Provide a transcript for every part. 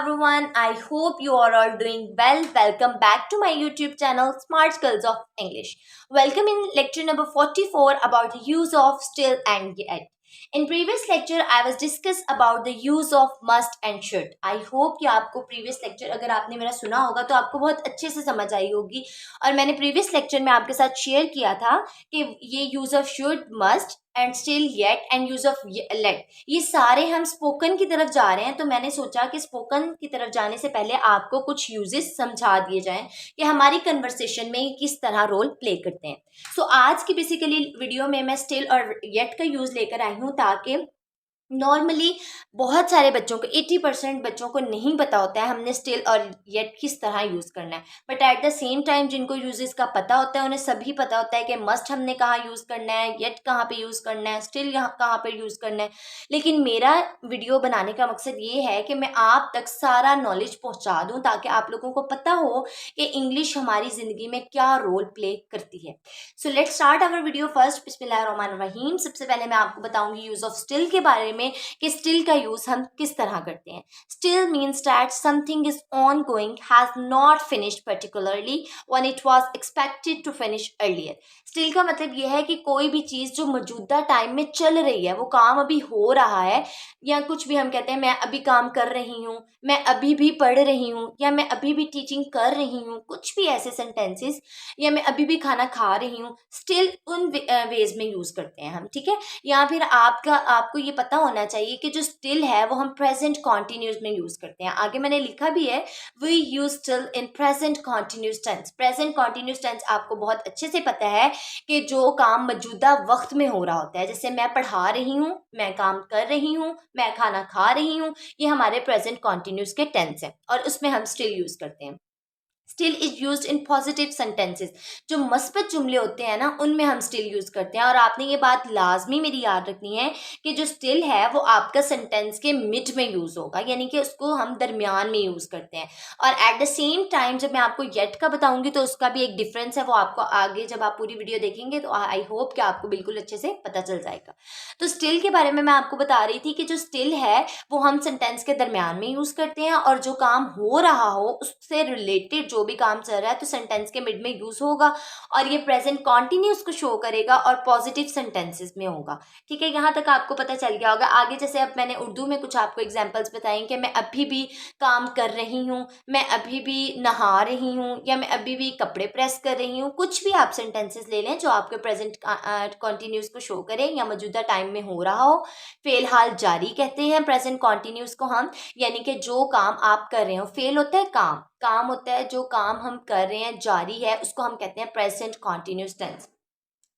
everyone. I hope you are all doing well. Welcome back to my YouTube channel Smart Skills of English. Welcome in lecture number 44 about the use of still and yet. In previous lecture I was discussed about the use of must and should. I hope कि आपको previous lecture अगर आपने मेरा सुना होगा तो आपको बहुत अच्छे से समझ आई होगी और मैंने previous lecture में आपके साथ share किया था कि ये use of should, must and still yet and use of let ये सारे हम स्पोकन की तरफ जा रहे हैं तो मैंने सोचा कि स्पोकन की तरफ जाने से पहले आपको कुछ यूजेस समझा दिए जाएं कि हमारी कन्वर्सेशन में किस तरह रोल प्ले करते हैं। सो आज की बेसिकली वीडियो में मैं स्टिल और येट का यूज लेकर आई हूँ ताकि नॉर्मली बहुत सारे बच्चों को 80% बच्चों को नहीं पता होता है हमने स्टिल और येट किस तरह यूज़ करना है, but at the same time जिनको यूजेस का पता होता है उन्हें सभी पता होता है कि मस्ट हमने कहाँ यूज़ करना है, येट कहाँ पे यूज़ करना है, स्टिल यहाँ कहाँ पे यूज़ करना है। लेकिन मेरा वीडियो बनाने का मकसद ये है कि मैं आप तक सारा नॉलेज पहुँचा दूँ ताकि आप लोगों को पता हो कि इंग्लिश हमारी ज़िंदगी में क्या रोल प्ले करती है। So let's start our video first. बिस्मिल्लाहिर्रहमानिर्रहीम। सबसे पहले मैं आपको बताऊंगी यूज़ ऑफ स्टिल के बारे में कि स्टिल का यूज हम किस तरह करते हैं। Still means that something is ongoing, has not finished particularly when it was expected to finish earlier. Still का मतलब यह है कि कोई भी चीज़ जो मौजूदा टाइम में चल रही है, वो काम अभी हो रहा है, या कुछ भी हम कहते हैं मैं अभी काम कर रही हूँ, मैं अभी भी पढ़ रही हूँ, या मैं अभी भी टीचिंग कर रही हूँ, कुछ भी ऐसे सेंटेंसेस, या मैं अभी भी खाना खा रही हूँ, स्टिल उन वेज में यूज़ करते हैं हम, ठीक है। या फिर आपको ये पता होना चाहिए कि जो स्टिल है वो हम प्रेजेंट कॉन्टिन्यूस में यूज़ करते हैं। आगे मैंने लिखा भी है we use still in present continuous tense. Present continuous tense आपको बहुत अच्छे से पता है कि जो काम मौजूदा वक्त में हो रहा होता है, जैसे मैं पढ़ा रही हूँ, मैं काम कर रही हूँ, मैं खाना खा रही हूँ, ये हमारे प्रेजेंट कॉन्टिन्यूस के टेंस है और उसमें हम स्टिल यूज़ करते हैं। Still is use in positive sentences. जो मस्बत जुमले होते हैं ना उनमें हम स्टिल यूज करते हैं। और आपने ये बात लाजमी मेरी याद रखनी है कि जो स्टिल है वो आपका सेंटेंस के मिड में यूज होगा, यानी कि उसको हम दरमियान में यूज करते हैं। और एट द सेम टाइम जब मैं आपको येट का बताऊंगी तो उसका भी एक डिफरेंस है, वो आपको आगे जब आप पूरी वीडियो देखेंगे तो आई होप कि आपको बिल्कुल अच्छे से पता चल जाएगा। तो स्टिल के बारे में मैं आपको बता रही थी कि जो स्टिल है वो हम सेंटेंस के दरमियान में यूज करते हैं और जो काम हो रहा हो उससे रिलेटेड जो भी काम चल रहा है तो सेंटेंस के मिड में यूज होगा और ये प्रेजेंट कॉन्टिन्यूस को शो करेगा और पॉजिटिव सेंटेंसेस में होगा, ठीक है। यहाँ तक आपको पता चल गया होगा। आगे जैसे अब मैंने उर्दू में कुछ आपको एग्जांपल्स बताएं कि मैं अभी भी काम कर रही हूँ, मैं अभी भी नहा रही हूँ, या मैं अभी भी कपड़े प्रेस कर रही हूँ। कुछ भी आप सेंटेंसेस ले लें जो आपके प्रेजेंट कॉन्टिन्यूस को शो करें या मौजूदा टाइम में हो रहा हो। फिलहाल जारी कहते हैं प्रेजेंट कॉन्टिन्यूस को हम, यानी कि जो काम आप कर रहे हो, फेल होता है काम, काम होता है जो काम हम कर रहे हैं, जारी है, उसको हम कहते हैं प्रेजेंट कॉन्टिन्यूस टेंस।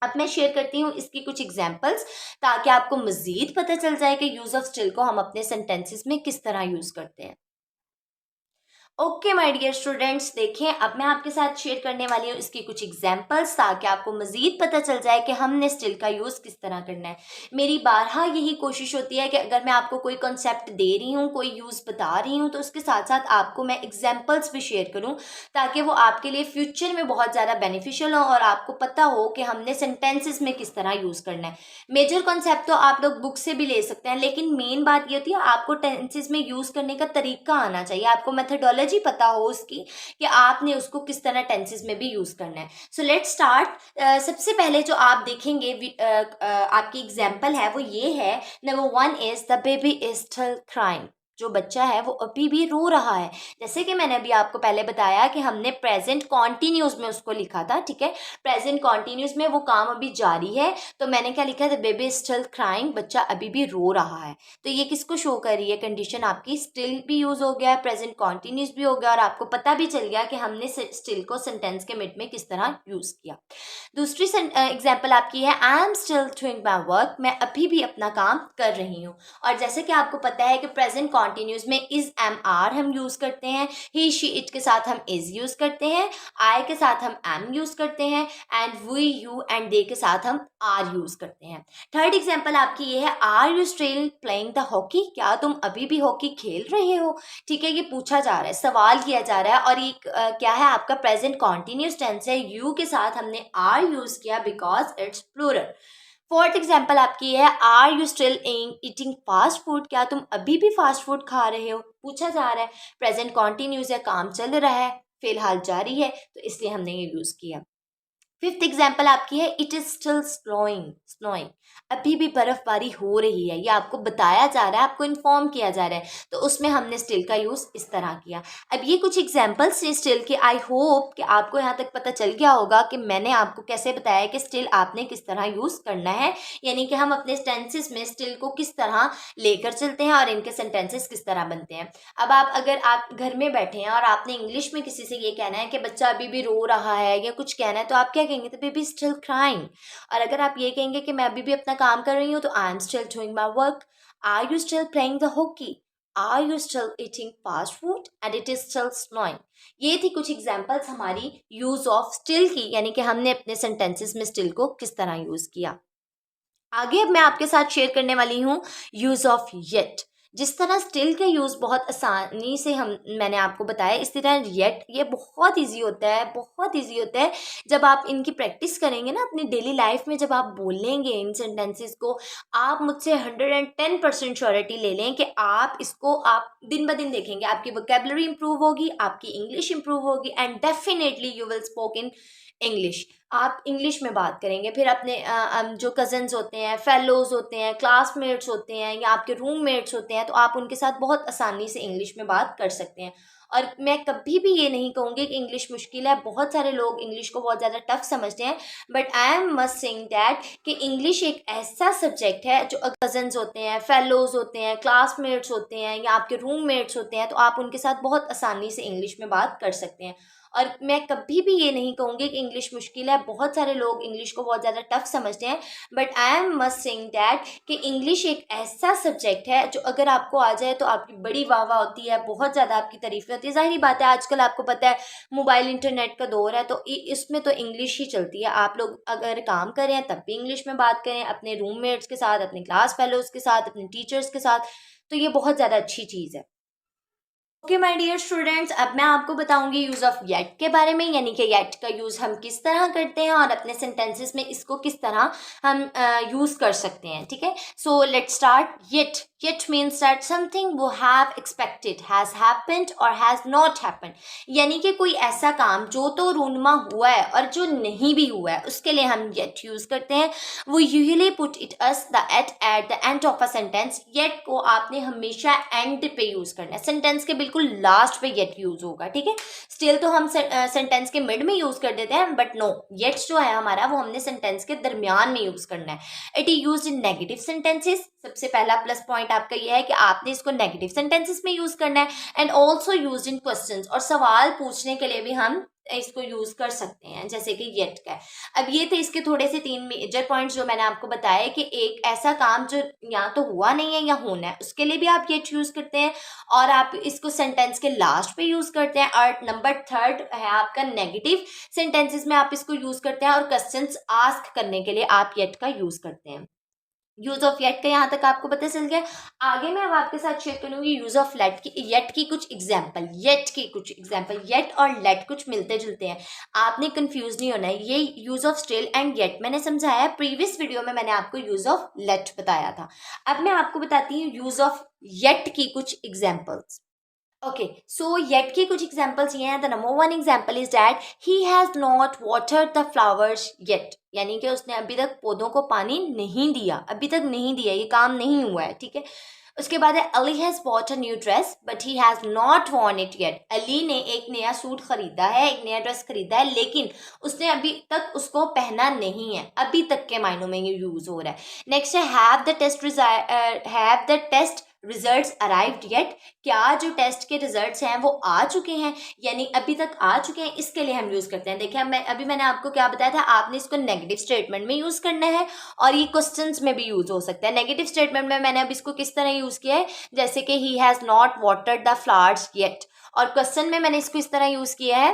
अब मैं शेयर करती हूँ इसकी कुछ एग्जांपल्स ताकि आपको मजीद पता चल जाए कि यूज ऑफ स्टिल को हम अपने सेंटेंसेस में किस तरह यूज करते हैं। ओके माय डियर स्टूडेंट्स, देखें अब मैं आपके साथ शेयर करने वाली हूँ इसकी कुछ एग्जांपल्स ताकि आपको मजीद पता चल जाए कि हमने स्टिल का यूज़ किस तरह करना है। मेरी बारहा यही कोशिश होती है कि अगर मैं आपको कोई कॉन्सेप्ट दे रही हूँ, कोई यूज़ बता रही हूँ, तो उसके साथ साथ आपको मैं एग्जाम्पल्स भी शेयर करूँ ताकि वो आपके लिए फ्यूचर में बहुत ज़्यादा बेनिफिशियल हो और आपको पता हो कि हमने सेंटेंसेस में किस तरह यूज़ करना है। मेजर कॉन्सेप्ट तो आप लोग बुक से भी ले सकते हैं, लेकिन मेन बात ये होती है आपको टेंसेस में यूज़ करने का तरीका आना चाहिए, आपको मेथडोलॉजी पता हो उसकी कि आपने उसको किस तरह टेंसेस में भी यूज करना है। So let's start. सबसे पहले जो आप देखेंगे आपकी एग्जांपल है वो ये है। Number 1 is the baby is still crying. जो बच्चा है वो अभी भी रो रहा है। जैसे कि मैंने अभी आपको पहले बताया कि हमने प्रेजेंट कॉन्टिन्यूस में उसको लिखा था, ठीक है। प्रेजेंट कॉन्टिन्यूस में वो काम अभी जारी है, तो मैंने क्या लिखा है, the baby is still crying, बच्चा अभी भी रो रहा है। तो ये किसको शो कर रही है, कंडीशन आपकी स्टिल भी यूज हो गया, प्रेजेंट कॉन्टिन्यूस भी हो गया और आपको पता भी चल गया कि हमने स्टिल को सेंटेंस के मिड में किस तरह यूज किया। दूसरी एग्जाम्पल आपकी है आई am still doing my work, मैं अभी भी अपना काम कर रही हूँ। और जैसे कि आपको पता है कि प्रेजेंट कॉन्टिन्यूस में इज एम आर हम यूज करते हैं, ही शी इट के साथ हम इज यूज करते हैं, आई के साथ हम एम यूज करते हैं, and we you and they के साथ हम आर यूज करते हैं। थर्ड एग्जाम्पल आपकी ये है are you still playing the hockey, क्या तुम अभी भी हॉकी खेल रहे हो, ठीक है। ये पूछा जा रहा है, सवाल किया जा रहा है और ये क्या है, आपका प्रेजेंट कॉन्टिन्यूस टेंस है। यू के साथ हमने आर यूज किया because it's plural. Fourth example आपकी है, are you still eating fast food, क्या तुम अभी भी फास्ट फूड खा रहे हो, पूछा जा रहा है। प्रेजेंट कॉन्टिन्यूस है, काम चल रहा है, फिलहाल जारी है, तो इसलिए हमने ये यूज किया। फिफ्थ एग्जाम्पल आपकी है, it is still snowing, snowing, अभी भी बर्फबारी हो रही है, ये आपको बताया जा रहा है, आपको इन्फॉर्म किया जा रहा है, तो उसमें हमने स्टिल का यूज इस तरह किया। अब ये कुछ एग्जाम्पल्स हैं स्टिल के। आई होप कि आपको यहाँ तक पता चल गया होगा कि मैंने आपको कैसे बताया कि स्टिल आपने किस तरह यूज करना है, यानी कि हम अपने सेंटेंसेस में स्टिल को किस तरह लेकर चलते हैं और इनके सेंटेंसेस किस तरह बनते हैं। अब आप अगर आप घर में बैठे हैं और आपने इंग्लिश में किसी से ये कहना है कि बच्चा अभी भी रो रहा है या कुछ कहना है, तो आप क्या कहेंगे, तो बेबी स्टिल क्राइंग। और अगर आप ये कहेंगे कि मैं अभी भी अपना काम कर रही हूँ, तो I am still doing my work. Are you still playing the hockey, are you still eating fast food, and it is still snowing. ये थी कुछ एग्जाम्पल्स हमारी यूज ऑफ स्टिल की, यानी कि हमने अपने सेंटेंसेस में स्टिल को किस तरह यूज किया। आगे अब मैं आपके साथ शेयर करने वाली हूँ यूज ऑफ येट। जिस तरह स्टिल का यूज़ बहुत आसानी से हम मैंने आपको बताया, इस तरह येट ये बहुत इजी होता है, बहुत इजी होता है। जब आप इनकी प्रैक्टिस करेंगे ना अपनी डेली लाइफ में, जब आप बोलेंगे इन सेंटेंसेस को, आप मुझसे 110% श्योरिटी ले लें कि आप इसको आप दिन ब दिन देखेंगे, आपकी वोकेबलरी इंप्रूव होगी, आपकी इंग्लिश इंप्रूव होगी, and definitely you will spoke in English. आप इंग्लिश में बात करेंगे, फिर अपने जो कज़न्स होते हैं, फेलोज़ होते हैं, क्लासमेट्स होते हैं, या आपके रूममेट्स होते हैं, तो आप उनके साथ बहुत आसानी से इंग्लिश में बात कर सकते हैं। और मैं कभी भी ये नहीं कहूँगी कि इंग्लिश मुश्किल है। बहुत सारे लोग इंग्लिश को बहुत ज़्यादा टफ समझते हैं, but I am must saying that कि इंग्लिश एक ऐसा सब्जेक्ट है जो कज़न्स होते हैं, फेलोज़ होते हैं, क्लासमेट्स होते हैं, या आपके रूममेट्स होते हैं, तो आप उनके साथ बहुत आसानी से इंग्लिश में बात कर सकते हैं। और मैं कभी भी ये नहीं कहूँगी कि इंग्लिश मुश्किल है। बहुत सारे लोग इंग्लिश को बहुत ज़्यादा टफ समझते हैं, but I am must saying that कि इंग्लिश एक ऐसा सब्जेक्ट है जो अगर आपको आ जाए तो आपकी बड़ी वाह वाह होती है, बहुत ज़्यादा आपकी तारीफ़ें होती है। ज़ाहिर बात है, आजकल आपको पता है मोबाइल इंटरनेट का दौर है, तो इसमें तो इंग्लिश ही चलती है। आप लोग अगर काम करें तब भी इंग्लिश में बात करें, अपने रूममेट्स के साथ, अपने क्लास फेलोज़ के साथ, अपने टीचर्स के साथ, तो ये बहुत ज़्यादा अच्छी चीज़ है। ओके माय डियर स्टूडेंट्स, अब मैं आपको बताऊंगी यूज़ ऑफ येट के बारे में, यानी कि येट का यूज़ हम किस तरह करते हैं और अपने सेंटेंसेस में इसको किस तरह हम यूज़ कर सकते हैं। ठीक है, so let's start. Yet, yet means that something वो हैव एक्सपेक्टेड, हैज़ हैपेंड और हैज़ नॉट हैपेंड, यानी कि कोई ऐसा काम जो तो रूनमा हुआ है और जो नहीं भी हुआ है, उसके लिए हम येट यूज़ करते हैं। वो usually put it us the at the end of a sentence. Yet को आपने हमेशा एंड पे यूज़ करना है, सेंटेंस के बिल्कुल लास्ट पे येट यूज होगा। ठीक है, स्टिल तो हम सेंटेंस के मिड में यूज कर देते हैं, बट नो, येट्स जो है हमारा वो हमने सेंटेंस के दरमियान में यूज करना है। It is used in negative sentences. सबसे पहला प्लस पॉइंट आपका ये है कि आपने इसको नेगेटिव सेंटेंसेस में यूज करना है, and also used in questions, और सवाल पूछने के लिए भी हम इसको यूज कर सकते हैं, जैसे कि येट का। अब ये थे इसके थोड़े से 3 मेजर पॉइंट्स जो मैंने आपको बताया कि एक ऐसा काम जो या तो हुआ नहीं है या होना है, उसके लिए भी आप येट यूज करते हैं, और आप इसको सेंटेंस के लास्ट पे यूज करते हैं। और नंबर थर्ड है आपका नेगेटिव सेंटेंसेस में आप इसको यूज करते हैं, और क्वेश्चंस आस्क करने के लिए आप येट का यूज करते हैं। यूज ऑफ येट का यहाँ तक आपको पता चल गया। आगे मैं अब आपके साथ शेयर करूंगी यूज ऑफ लेट की, येट की कुछ एग्जाम्पल। येट की कुछ एग्जाम्पल, येट और लेट कुछ मिलते जुलते हैं, आपने कंफ्यूज नहीं होना है। ये use of still and yet मैंने समझाया, प्रीवियस वीडियो में मैंने आपको यूज ऑफ लेट बताया था। अब मैं आपको बताती हूँ यूज ऑफ येट की कुछ एग्जाम्पल्स। ओके, सो येट की कुछ एग्जाम्पल्स ये हैं। The number 1 example is that he has not watered the flowers yet, यानी कि उसने अभी तक पौधों को पानी नहीं दिया, अभी तक नहीं दिया, ये काम नहीं हुआ है। ठीक है, उसके बाद है Ali has bought a new dress but he has not Warne it yet. Ali ने एक नया सूट खरीदा है, एक नया ड्रेस खरीदा है, लेकिन उसने अभी तक उसको पहना नहीं है, अभी तक के मायनों में ये यूज हो रहा है। नेक्स्ट है have the test results arrived yet, क्या जो टेस्ट के रिजल्ट्स हैं वो आ चुके हैं, यानी अभी तक आ चुके हैं, इसके लिए हम यूज करते हैं। देखिए मैंने आपको क्या बताया था, आपने इसको नेगेटिव स्टेटमेंट में यूज करना है, और ये क्वेश्चंस में भी यूज हो सकता है। नेगेटिव स्टेटमेंट में मैंने अब इसको किस तरह यूज किया है, जैसे कि he has not watered the flowers yet, और क्वेश्चन में मैंने इसको इस तरह यूज किया है,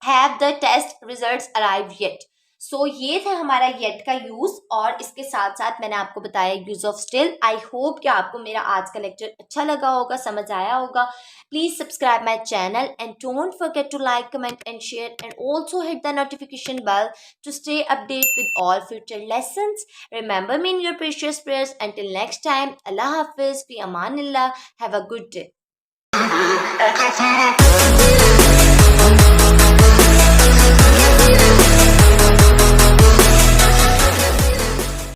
have the test results arrived yet. So ये था हमारा येट का यूज, और इसके साथ साथ मैंने आपको बताया use of still. I hope कि आपको मेरा आज का लेक्चर अच्छा लगा होगा, समझ आया होगा। Please subscribe my channel and don't forget to like, comment and share, and also hit the notification bell to stay updated with all future lessons. Remember me in your precious prayers. Until next time, Allah Hafiz, fi amanillah. Have a good day.